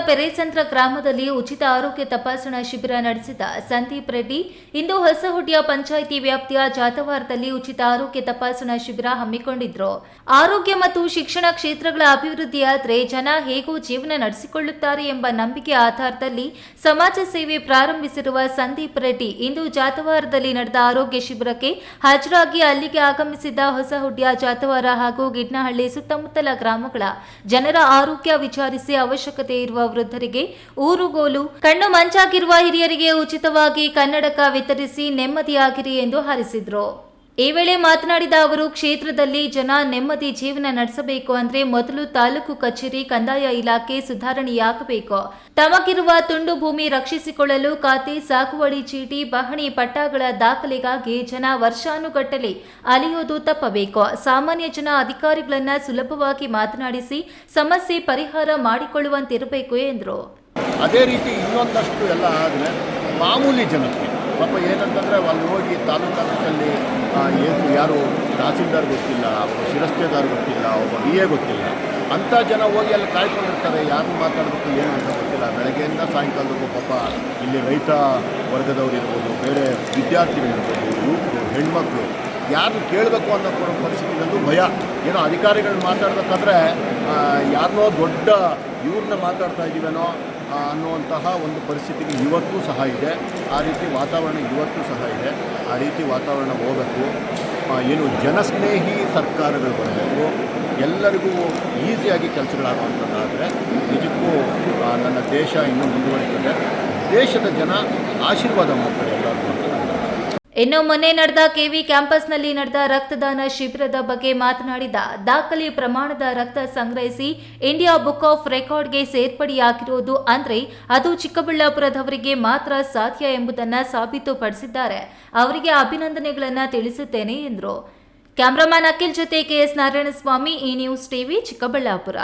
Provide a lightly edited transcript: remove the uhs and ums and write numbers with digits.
ಪೆರೇಸಂದ್ರ ಗ್ರಾಮದಲ್ಲಿ ಉಚಿತ ಆರೋಗ್ಯ ತಪಾಸಣಾ ಶಿಬಿರ ನಡೆಸಿದ ಸಂದೀಪ್ ರೆಡ್ಡಿ ಇಂದು ಹೊಸಹುಡ್ಯ ಪಂಚಾಯಿತಿ ವ್ಯಾಪ್ತಿಯ ಜಾತವಾರದಲ್ಲಿ ಉಚಿತ ಆರೋಗ್ಯ ತಪಾಸಣಾ ಶಿಬಿರ ಹಮ್ಮಿಕೊಂಡಿದ್ರು. ಆರೋಗ್ಯ ಮತ್ತು ಶಿಕ್ಷಣ ಕ್ಷೇತ್ರಗಳ ಅಭಿವೃದ್ಧಿಯಾದರೆ ಜನ ಹೇಗೂ ಜೀವನ ನಡೆಸಿಕೊಳ್ಳುತ್ತಾರೆ ಎಂಬ ನಂಬಿಕೆ ಆಧಾರದಲ್ಲಿ ಸಮಾಜ ಸೇವೆ ಪ್ರಾರಂಭಿಸಿರುವ ಸಂದೀಪ್ ರೆಡ್ಡಿ ಇಂದು ಜಾತವಾರದಲ್ಲಿ ನಡೆದ ಆರೋಗ್ಯ ಶಿಬಿರಕ್ಕೆ ಹಾಜರಾಗಿ ಅಲ್ಲಿಗೆ ಆಗಮಿಸಿದ್ದ ಹೊಸಹುಡ್ಯ ಜಾತವಾರ ಹಾಗೂ ಗಿಡ್ನಹಳ್ಳಿ ಸುತ್ತಮುತ್ತಲ ಗ್ರಾಮಗಳ ಜನರ ಆರೋಗ್ಯ ವಿಚಾರಿಸಿ ಅವಶ್ಯಕತೆ ಇರುವ ವೃದ್ಧರಿಗೆ ಊರುಗೋಲು, ಕಣ್ಣು ಮಂಚಾಗಿರುವ ಹಿರಿಯರಿಗೆ ಉಚಿತವಾಗಿ ಕನ್ನಡಕ ವಿತರಿಸಿ ನೆಮ್ಮದಿಯಾಗಿರಿ ಎಂದು ಹಾರೈಸಿದರು. ಈ ವೇಳೆ ಮಾತನಾಡಿದ ಅವರು, ಕ್ಷೇತ್ರದಲ್ಲಿ ಜನ ನೆಮ್ಮದಿ ಜೀವನ ನಡೆಸಬೇಕು ಅಂದ್ರೆ ಮೊದಲು ತಾಲೂಕು ಕಚೇರಿ, ಕಂದಾಯ ಇಲಾಖೆ ಸುಧಾರಣೆಯಾಗಬೇಕು. ತಮಗಿರುವ ತುಂಡು ಭೂಮಿ ರಕ್ಷಿಸಿಕೊಳ್ಳಲು ಖಾತೆ, ಸಾಗುವಳಿ ಚೀಟಿ, ಪಹಣಿ ಪಟ್ಟಾಗಳ ದಾಖಲೆಗಾಗಿ ಜನ ವರ್ಷಾನುಗಟ್ಟಲೆ ಅಲೆಯೋದು ತಪ್ಪಬೇಕು. ಸಾಮಾನ್ಯ ಜನ ಅಧಿಕಾರಿಗಳನ್ನ ಸುಲಭವಾಗಿ ಮಾತನಾಡಿಸಿ ಸಮಸ್ಯೆ ಪರಿಹಾರ ಮಾಡಿಕೊಳ್ಳುವಂತಿರಬೇಕು ಎಂದರು. ಅದೇ ರೀತಿ ಇನ್ನೊಂದಷ್ಟು ಎಲ್ಲ ಆದರೆ ಮಾಮೂಲಿ ಜನಕ್ಕೆ ಪಾಪ ಏನಂತಂದರೆ ಅಲ್ಲಿ ಹೋಗಿ ತಾಲೂಕು ಆಫೀಸಲ್ಲಿ ಯಾರು ತಹಸೀಲ್ದಾರ್ ಗೊತ್ತಿಲ್ಲ, ಒಬ್ಬ ಶಿರಸ್ತೇದಾರ್ ಗೊತ್ತಿಲ್ಲ, ಒಬ್ಬ DA ಗೊತ್ತಿಲ್ಲ, ಅಂಥ ಜನ ಹೋಗಿ ಅಲ್ಲಿ ಕಾಯ್ಕೊಂಡಿರ್ತಾರೆ. ಯಾರು ಮಾತಾಡಬೇಕು ಏನು ಅಂತ ಗೊತ್ತಿಲ್ಲ. ಬೆಳಗ್ಗೆಯಿಂದ ಸಾಯಂಕಾಲದವರೆಗೂ ಪಾಪ ಇಲ್ಲಿ ರೈತ ವರ್ಗದವ್ರು ಇರ್ಬೋದು, ಬೇರೆ ವಿದ್ಯಾರ್ಥಿಗಳಿರ್ಬೋದು, ಯುವಕರು, ಹೆಣ್ಮಕ್ಳು ಯಾರು ಕೇಳಬೇಕು ಅನ್ನೋ ಪರಿಸ್ಥಿತಿನಲ್ಲೂ ಭಯ. ಏನೋ ಅಧಿಕಾರಿಗಳು ಮಾತಾಡಬೇಕಾದ್ರೆ ಯಾರನ್ನೋ ದೊಡ್ಡ ಇವ್ರನ್ನ ಮಾತಾಡ್ತಾ ಇದ್ದೀವೇನೋ ಅನ್ನುವಂತಹ ಒಂದು ಪರಿಸ್ಥಿತಿಗೆ ಇವತ್ತೂ ಸಹ ಇದೆ. ಆ ರೀತಿ ವಾತಾವರಣ ಇವತ್ತೂ ಸಹ ಇದೆ. ಆ ರೀತಿ ವಾತಾವರಣ ಹೋಗಬೇಕು. ಏನು ಜನಸ್ನೇಹಿ ಸರ್ಕಾರಗಳು ಬರಬೇಕು. ಎಲ್ಲರಿಗೂ ಈಸಿಯಾಗಿ ಕೆಲಸಗಳಾಗುವಂಥದ್ದಾದರೆ ನಿಜಕ್ಕೂ ನನ್ನ ದೇಶ ಇನ್ನೂ ಮುಂದುವರಿತದೆ. ದೇಶದ ಜನ ಆಶೀರ್ವಾದ ಮಾಡ್ತಾರೆ ಎಲ್ಲರಿಗೂ ಅಂತ. ಇನ್ನು ಮೊನ್ನೆ ನಡೆದ ಕೆವಿ ಕ್ಯಾಂಪಸ್ನಲ್ಲಿ ನಡೆದ ರಕ್ತದಾನ ಶಿಬಿರದ ಬಗ್ಗೆ ಮಾತನಾಡಿದ, ದಾಖಲೆ ಪ್ರಮಾಣದ ರಕ್ತ ಸಂಗ್ರಹಿಸಿ ಇಂಡಿಯಾ ಬುಕ್ ಆಫ್ ರೆಕಾರ್ಡ್ಗೆ ಸೇರ್ಪಡೆಯಾಗಿರುವುದು ಅಂದ್ರೆ ಅದು ಚಿಕ್ಕಬಳ್ಳಾಪುರದವರಿಗೆ ಮಾತ್ರ ಸಾಧ್ಯ ಎಂಬುದನ್ನು ಸಾಬೀತುಪಡಿಸಿದ್ದಾರೆ. ಅವರಿಗೆ ಅಭಿನಂದನೆಗಳನ್ನು ತಿಳಿಸುತ್ತೇನೆ ಎಂದರು. ಕ್ಯಾಮರಾಮನ್ ಅಖಿಲ್ ಜೊತೆ KS ನಾರಾಯಣಸ್ವಾಮಿ, ಈ ನ್ಯೂಸ್ ಟಿವಿ, ಚಿಕ್ಕಬಳ್ಳಾಪುರ.